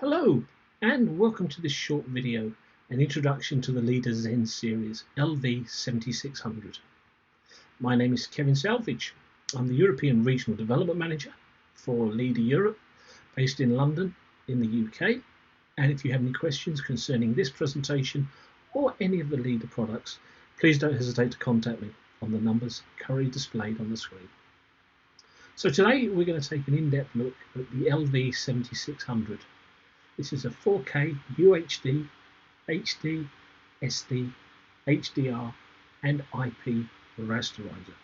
Hello and welcome to this short video, an introduction to the Leader Zen series LV7600. My name is Kevin Salvage. I'm the European Regional Development Manager for Leader Europe, based in London in the UK. And if you have any questions concerning this presentation or any of the Leader products, please don't hesitate to contact me on the numbers currently displayed on the screen. So today we're going to take an in-depth look at the LV7600. This is a 4K UHD, HD, SD, HDR and IP rasterizer.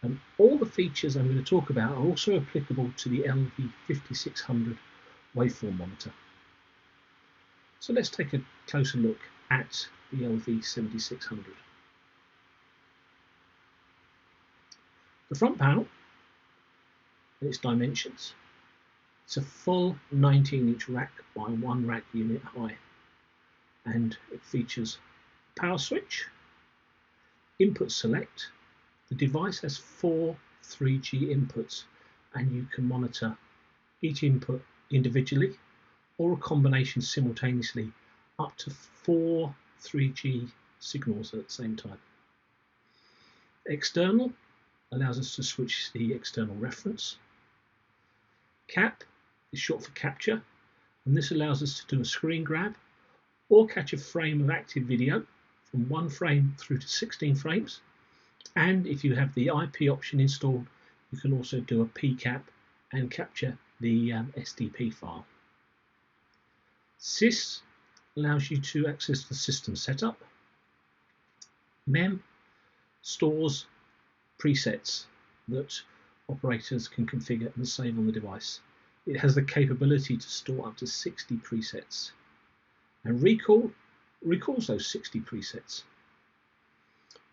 And all the features I'm going to talk about are also applicable to the LV5600 waveform monitor. So let's take a closer look at the LV7600. The front panel and its dimensions. It's a full 19-inch rack by 1 rack unit high, and it features power switch, input select. The device has 4 3G inputs, and you can monitor each input individually or a combination simultaneously up to 4 3G signals at the same time. External allows us to switch the external reference. Cap is short for capture, and this allows us to do a screen grab or catch a frame of active video from 1 frame through to 16 frames. And if you have the IP option installed, you can also do a PCAP and capture the SDP file. Sys allows you to access the system setup. Mem stores presets that operators can configure and save on the device. It has the capability to store up to 60 presets, and recalls those 60 presets.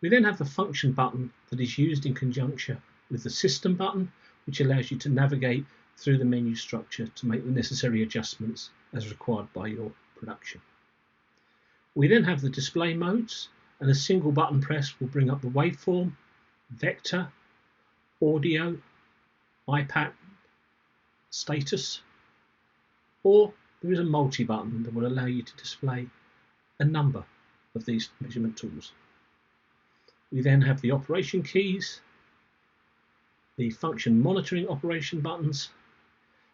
We then have the function button that is used in conjunction with the system button, which allows you to navigate through the menu structure to make the necessary adjustments as required by your production. We then have the display modes, and a single button press will bring up the waveform, vector, audio, IPAT, status, or there is a multi button that will allow you to display a number of these measurement tools. We then have the operation keys, the function monitoring operation buttons,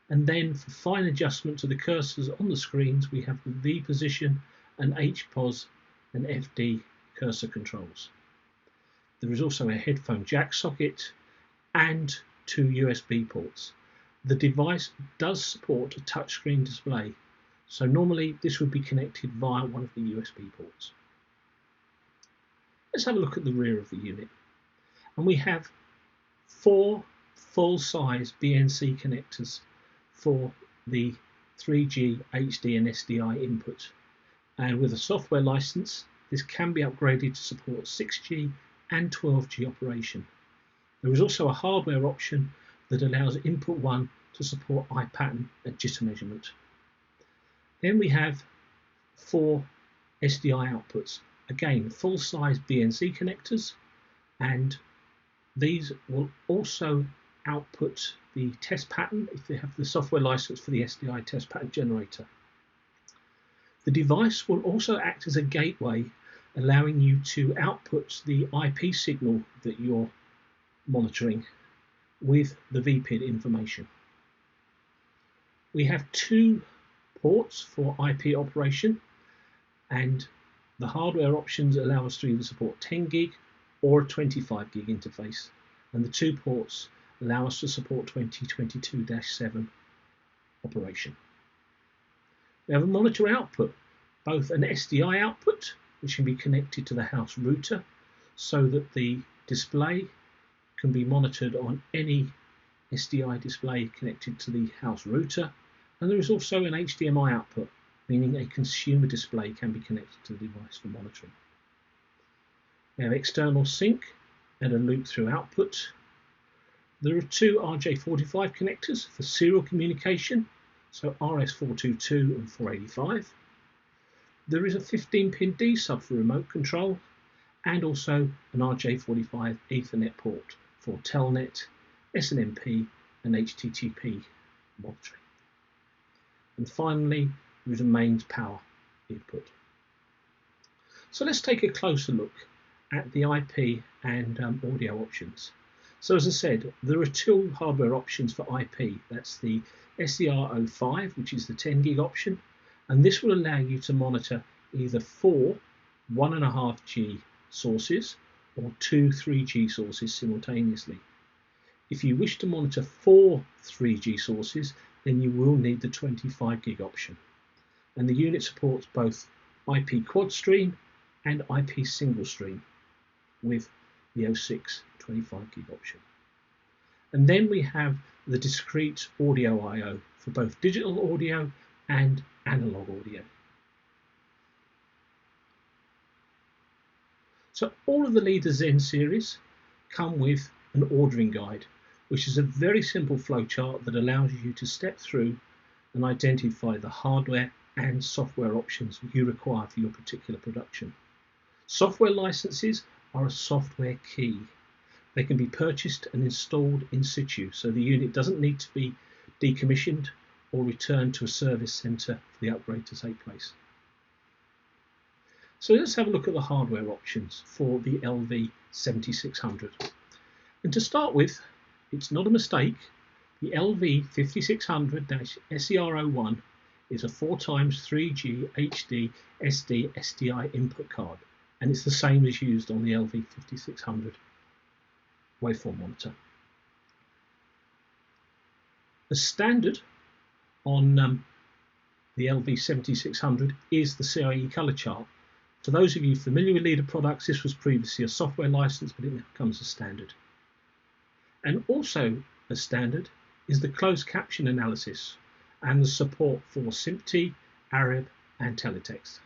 and then for fine adjustment to the cursors on the screens, we have the V position and HPOS and FD cursor controls. There is also a headphone jack socket and 2 USB ports. The device does support a touchscreen display, so normally this would be connected via one of the USB ports. Let's have a look at the rear of the unit, and we have 4 full-size BNC connectors for the 3G, HD and SDI input, and with a software license this can be upgraded to support 6G and 12G operation. There is also a hardware option that allows input 1 to support eye pattern and jitter measurement. Then we have 4 SDI outputs, again full-size BNC connectors, and these will also output the test pattern if they have the software license for the SDI test pattern generator. The device will also act as a gateway, allowing you to output the IP signal that you're monitoring with the VPID information. We have 2 ports for IP operation, and the hardware options allow us to either support 10 gig or a 25 gig interface, and the 2 ports allow us to support 2022-7 operation. We have a monitor output, both an SDI output, which can be connected to the house router so that the display can be monitored on any SDI display connected to the house router, and there is also an HDMI output, meaning a consumer display can be connected to the device for monitoring. We have external sync and a loop through output. There are 2 RJ45 connectors for serial communication, so RS422 and 485. There is a 15-pin D sub for remote control, and also an RJ45 Ethernet port for Telnet, SNMP and HTTP monitoring. And finally, with the mains power input. So let's take a closer look at the IP and audio options. So as I said, there are two hardware options for IP. That's the SDR05, which is the 10 gig option, and this will allow you to monitor either 4 1.5G sources or 2 3G sources simultaneously. If you wish to monitor 4 3G sources, then you will need the 25 gig option. And the unit supports both IP quad stream and IP single stream with the 06 25 gig option. And then we have the discrete audio I/O for both digital audio and analog audio. So all of the Leader Zen series come with an ordering guide, which is a very simple flowchart that allows you to step through and identify the hardware and software options you require for your particular production. Software licenses are a software key. They can be purchased and installed in situ, so the unit doesn't need to be decommissioned or returned to a service centre for the upgrade to take place. So let's have a look at the hardware options for the LV7600. And to start with, it's not a mistake, the LV7600-SER01 is a 4x 3G HD SD-SDI input card, and it's the same as used on the LV5600 waveform monitor. The standard on the LV7600 is the CIE color chart. For those of you familiar with Leader products, this was previously a software license, but it now comes as standard. And also as standard is the closed caption analysis and the support for SMPTE, Arab and teletext.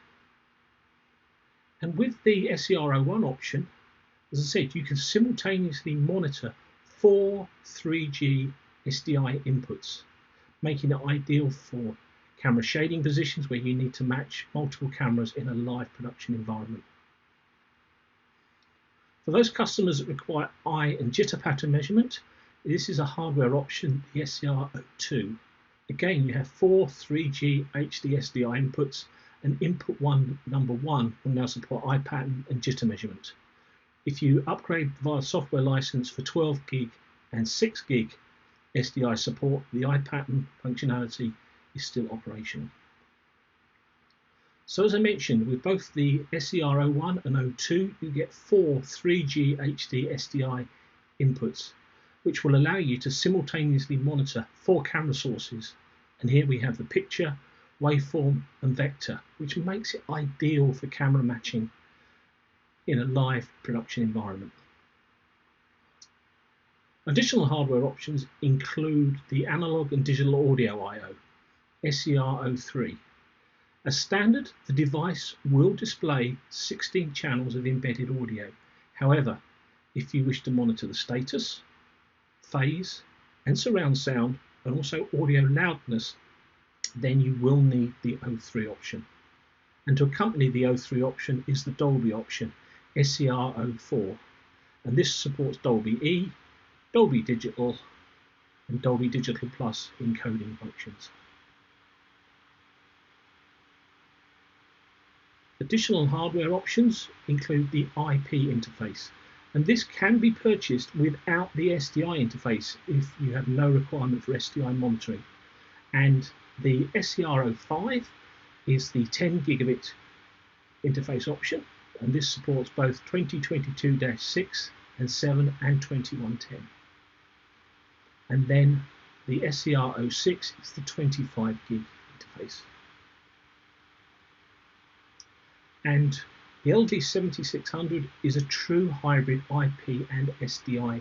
And with the SER01 option, as I said, you can simultaneously monitor 4 3G SDI inputs, making it ideal for camera shading positions where you need to match multiple cameras in a live production environment. For those customers that require eye and jitter pattern measurement, this is a hardware option, the SER02. Again, you have 4 3G HD SDI inputs, and input number 1 will now support eye pattern and jitter measurement. If you upgrade via software license for 12 gig and 6 gig SDI support, the eye pattern functionality is still operational. So as I mentioned, with both the SER01 and 02, you get 4 3G HD SDI inputs, which will allow you to simultaneously monitor 4 camera sources. And here we have the picture, waveform and vector, which makes it ideal for camera matching in a live production environment. Additional hardware options include the analog and digital audio I/O, SER03. As standard, the device will display 16 channels of embedded audio. However, if you wish to monitor the status, phase and surround sound and also audio loudness, then you will need the 03 option. And to accompany the 03 option is the Dolby option, SER04, and this supports Dolby E, Dolby Digital and Dolby Digital Plus encoding functions. Additional hardware options include the IP interface, and this can be purchased without the SDI interface if you have no requirement for SDI monitoring. And the SER05 is the 10 gigabit interface option, and this supports both 2022-6 and 7 and 2110. And then the SER06 is the 25 gig interface. And the LV7600 is a true hybrid IP and SDI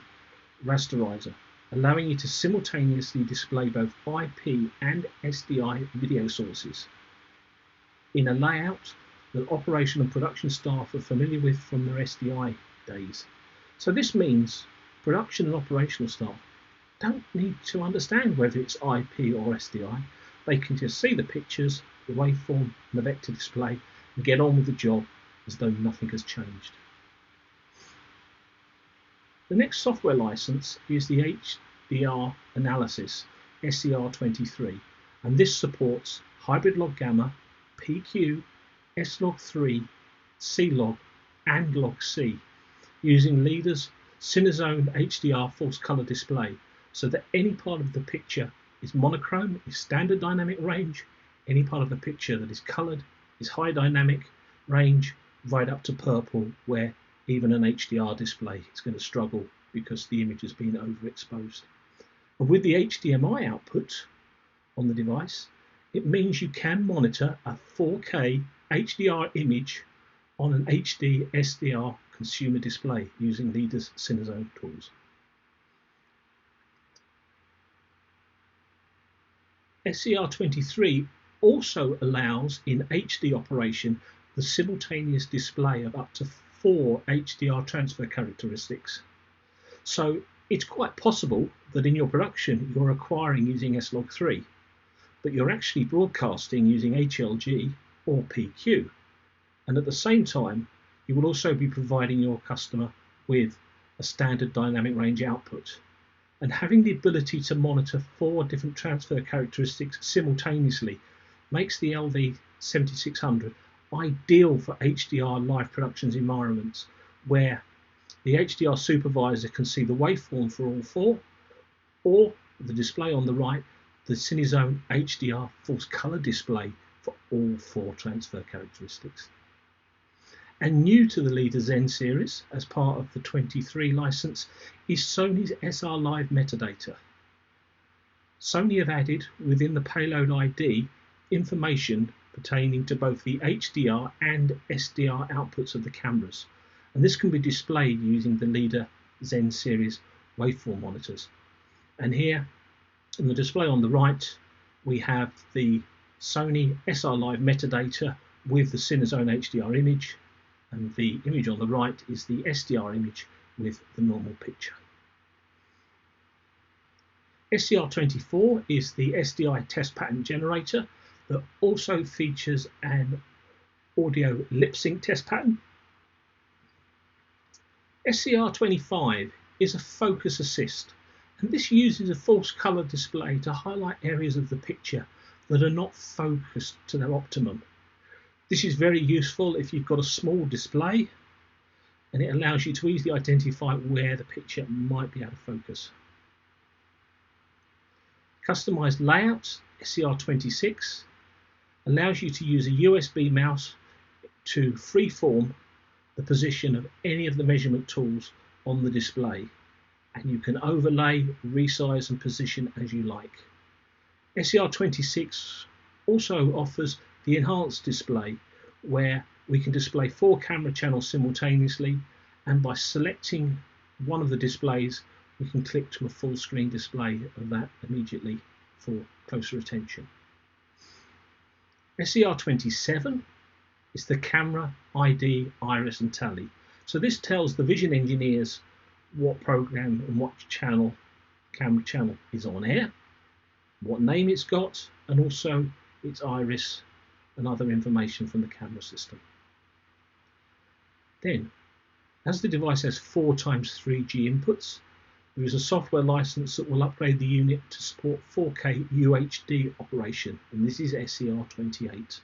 rasterizer, allowing you to simultaneously display both IP and SDI video sources in a layout that operation and production staff are familiar with from their SDI days. So this means production and operational staff don't need to understand whether it's IP or SDI. They can just see the pictures, the waveform and the vector display and get on with the job as though nothing has changed. The next software license is the HDR analysis, SER23, and this supports hybrid log gamma, PQ, S-log3, C-log, and log-C, using LIDA's Cinezone HDR false color display, so that any part of the picture is monochrome, is standard dynamic range, any part of the picture that is colored is high dynamic range, right up to purple, where even an HDR display is going to struggle because the image has been overexposed. And with the HDMI output on the device, it means you can monitor a 4K HDR image on an SD-SDI consumer display using LIDA's Cinezone tools. SCR23 also allows in HD operation the simultaneous display of up to 4 HDR transfer characteristics. So it's quite possible that in your production you're acquiring using S-log3, but you're actually broadcasting using HLG or PQ. And at the same time, you will also be providing your customer with a standard dynamic range output. And having the ability to monitor 4 different transfer characteristics simultaneously makes the LV7600 ideal for HDR live productions environments, where the HDR supervisor can see the waveform for all 4, or the display on the right, the Cinezone HDR false color display for all 4 transfer characteristics. And new to the LIDA Zen series, as part of the 23 license, is Sony's SR Live metadata. Sony have added within the payload ID information pertaining to both the HDR and SDR outputs of the cameras, and this can be displayed using the LIDA Zen series waveform monitors. And here in the display on the right, we have the Sony SR Live metadata with the Cinezone HDR image, and the image on the right is the SDR image with the normal picture. SCR24 is the SDI test pattern generator that also features an audio lip sync test pattern. SCR25 is a focus assist, and this uses a false color display to highlight areas of the picture that are not focused to their optimum. This is very useful if you've got a small display, and it allows you to easily identify where the picture might be out of focus. Customized layout, SCR26, allows you to use a USB mouse to freeform the position of any of the measurement tools on the display, and you can overlay, resize and position as you like. SCR26 also offers the enhanced display, where we can display 4 camera channels simultaneously, and by selecting one of the displays we can click to a full screen display of that immediately for closer attention. SCR27 is the camera ID, iris and tally. So this tells the vision engineers what program and what camera channel is on air, what name it's got, and also its iris and other information from the camera system. Then, as the device has 4x3G inputs, there is a software license that will upgrade the unit to support 4K UHD operation, and this is SCR28.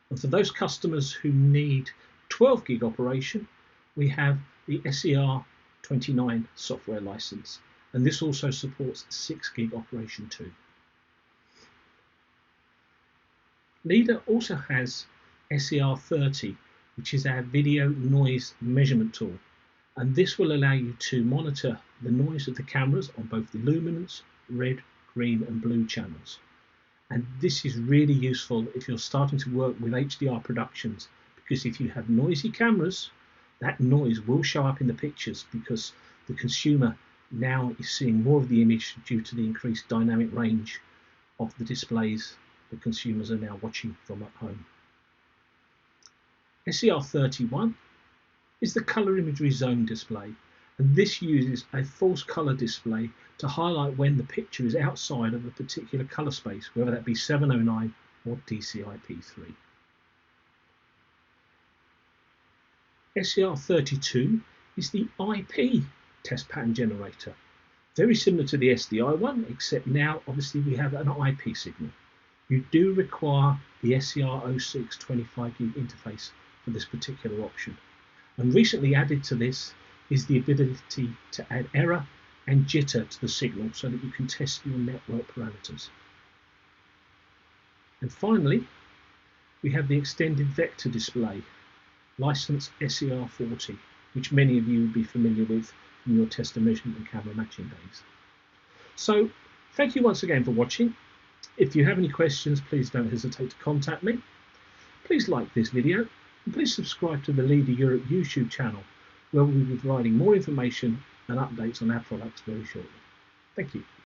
And for those customers who need 12 gig operation, we have the SCR29 software license, and this also supports 6 gig operation too. LIDA also has SCR30, which is our video noise measurement tool, and this will allow you to monitor the noise of the cameras on both the luminance, red, green and blue channels. And this is really useful if you're starting to work with HDR productions, because if you have noisy cameras, that noise will show up in the pictures, because the consumer now is seeing more of the image due to the increased dynamic range of the displays that consumers are now watching from at home. SCR31 is the color imagery zone display, and this uses a false color display to highlight when the picture is outside of a particular color space, whether that be 709 or DCI-P3. SCR32 is the IP test pattern generator, very similar to the SDI one, except now obviously we have an IP signal. You do require the SCR06 25GB interface for this particular option. And recently added to this is the ability to add error and jitter to the signal so that you can test your network parameters. And finally, we have the extended vector display, license SCR40, which many of you will be familiar with from your test and measurement and camera matching days. So, thank you once again for watching. If you have any questions, please don't hesitate to contact me. Please like this video and please subscribe to the Leader Europe YouTube channel, where we'll be providing more information and updates on our products very shortly. Thank you.